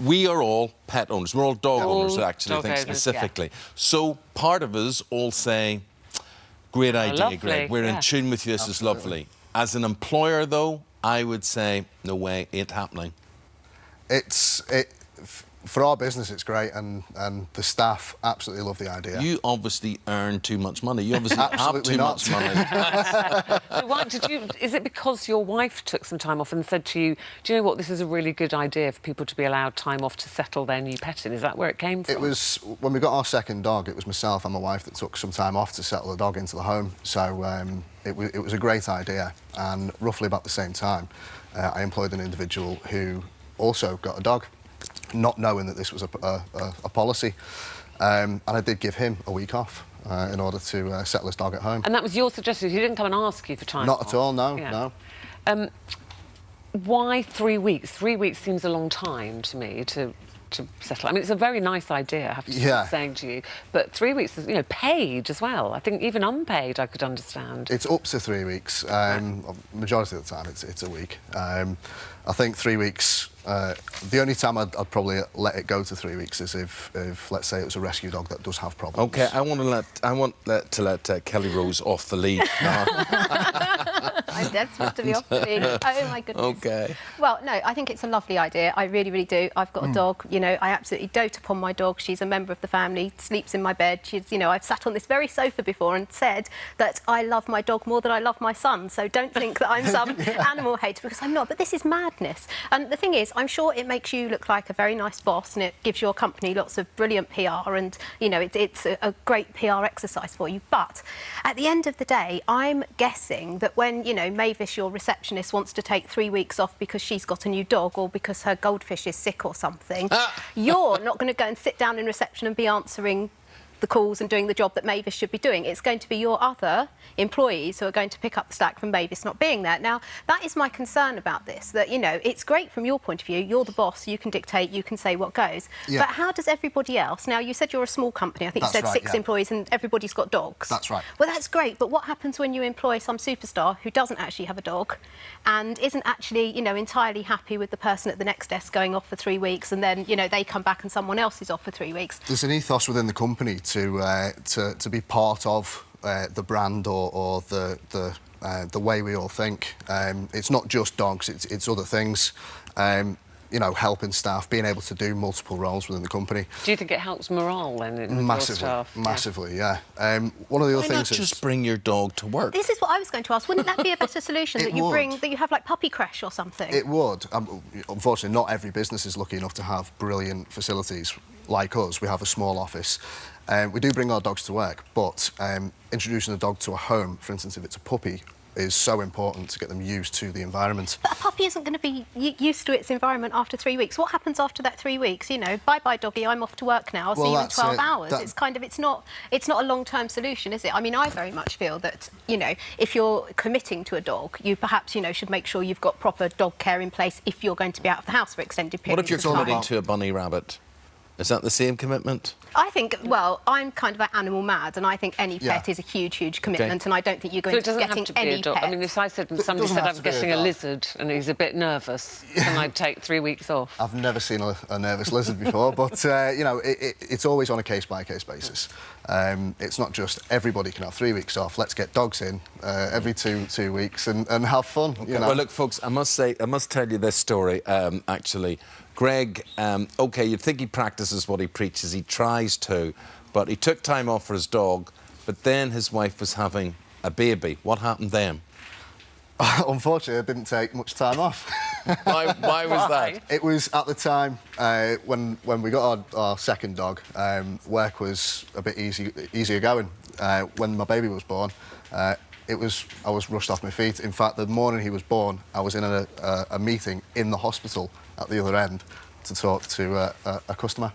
we are all pet owners. We're all dog owners, actually, I think, owners, specifically. Yeah. So part of us all say, great idea, lovely, Greg. We're in tune with you. This is lovely. As an employer, though, I would say, no way, ain't happening. For our business, it's great, and the staff absolutely love the idea. You obviously earn too much money. You obviously have too much money. So why, is it because your wife took some time off and said to you, do you know what, this is a really good idea for people to be allowed time off to settle their new pet in? Is that where it came from? It was, when we got our second dog, it was myself and my wife that took some time off to settle the dog into the home. So it was a great idea, and roughly about the same time, I employed an individual who also got a dog, not knowing that this was a policy, and I did give him a week off in order to settle his dog at home. And that was your suggestion? He didn't come and ask you for time off? Not at all, no, no. Why 3 weeks? 3 weeks seems a long time to me to settle. I mean, it's a very nice idea, I have to be saying to you, but 3 weeks is, you know, paid as well. I think even unpaid I could understand. It's up to 3 weeks. Majority of the time it's a week. I think 3 weeks, the only time I'd probably let it go to 3 weeks is if let's say it was a rescue dog that does have problems. OK, I want to let Kelly Rose off the lead now. I'm desperate to be off the lead. Oh, my goodness. OK. Well, no, I think it's a lovely idea. I really, really do. I've got a dog. You know, I absolutely dote upon my dog. She's a member of the family, sleeps in my bed. She's, you know, I've sat on this very sofa before and said that I love my dog more than I love my son. So don't think that I'm some animal hater, because I'm not. But this is madness. And the thing is, I'm sure it makes you look like a very nice boss, and it gives your company lots of brilliant PR, and, you know, it's a great PR exercise for you. But at the end of the day, I'm guessing that when, you know, Mavis, your receptionist, wants to take 3 weeks off because she's got a new dog or because her goldfish is sick or something, you're not going to go and sit down in reception and be answering the calls and doing the job that Mavis should be doing. It's going to be your other employees who are going to pick up the slack from Mavis not being there. Now, that is my concern about this, that, you know, it's great from your point of view. You're the boss, you can dictate, you can say what goes. Yeah. But how does everybody else... Now, you said you're a small company. I think you said six employees and everybody's got dogs. That's right. Well, that's great, but what happens when you employ some superstar who doesn't actually have a dog and isn't actually, you know, entirely happy with the person at the next desk going off for 3 weeks, and then, you know, they come back and someone else is off for 3 weeks? There's an ethos within the company to be part of the brand or the way we all think. It's not just dogs; it's other things. You know, helping staff, being able to do multiple roles within the company. Do you think it helps morale then in your staff? Massively, yeah. One of the other things is just bring your dog to work. This is what I was going to ask. Wouldn't that be a better solution, that you have like puppy crash or something? It would. Unfortunately, not every business is lucky enough to have brilliant facilities like us. We have a small office. We do bring our dogs to work, but introducing a dog to a home, for instance, if it's a puppy, is so important to get them used to the environment. But a puppy isn't going to be used to its environment after 3 weeks. What happens after that 3 weeks? You know, bye-bye, doggy, I'm off to work now. I'll see you in 12 hours. It's kind of, it's not a long-term solution, is it? I mean, I very much feel that, you know, if you're committing to a dog, you perhaps, you know, should make sure you've got proper dog care in place if you're going to be out of the house for extended periods of time. What if you're committing to a bunny rabbit? Is that the same commitment? I think, well, I'm kind of animal mad, and I think any pet is a huge, huge commitment, and I don't think you're going to be getting any pet. I mean, if somebody said I'm getting a lizard and he's a bit nervous, can I take 3 weeks off? I've never seen a nervous lizard before, but, you know, it's always on a case-by-case basis. It's not just everybody can have 3 weeks off. Let's get dogs in every two weeks and have fun, you know. Well, look, folks, I must tell you this story, actually. Greg, OK, you'd think he practices what he preaches. He tries to, but he took time off for his dog, but then his wife was having a baby. What happened then? Unfortunately, I didn't take much time off. Why was that? It was at the time when we got our second dog, work was a bit easier going. When my baby was born, I was rushed off my feet. In fact, the morning he was born, I was in a meeting in the hospital at the other end to talk to a customer.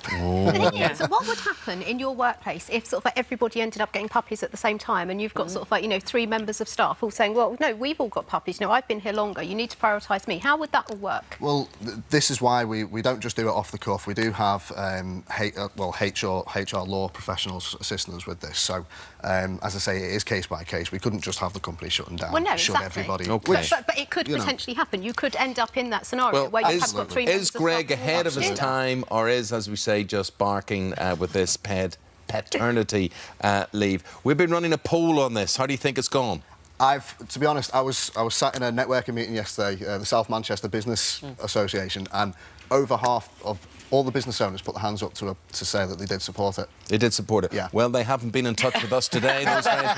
The thing is, what would happen in your workplace if sort of like everybody ended up getting puppies at the same time, and you've got sort of like, you know, 3 members of staff all saying, well, no, we've all got puppies, you know, I've been here longer, you need to prioritise me. How would that all work? Well, this is why we don't just do it off the cuff. We do have HR law professionals assisting us with this. So, as I say, it is case by case. We couldn't just have the company shutting down, well, no, shut exactly. everybody. Okay. But it could potentially happen. You could end up in that scenario where you have got 3 members Is of Greg staff ahead of his time, or is, as we say, just barking with this paternity leave? We've been running a poll on this. How do you think it's gone? To be honest, I was sat in a networking meeting yesterday, the South Manchester Business Association, and over half of all the business owners put their hands up to say that they did support it. They did support it? Yeah. Well, they haven't been in touch with us today, those kind of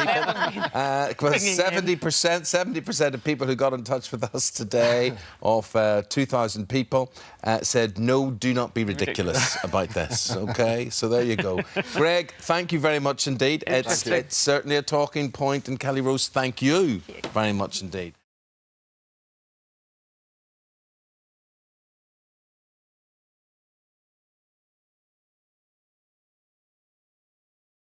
people. 70% of people who got in touch with us today, of 2,000 people, said, no, do not be ridiculous about this, OK? So there you go. Greg, thank you very much indeed. It's certainly a talking point, and Kelly Rose, thank you very much indeed.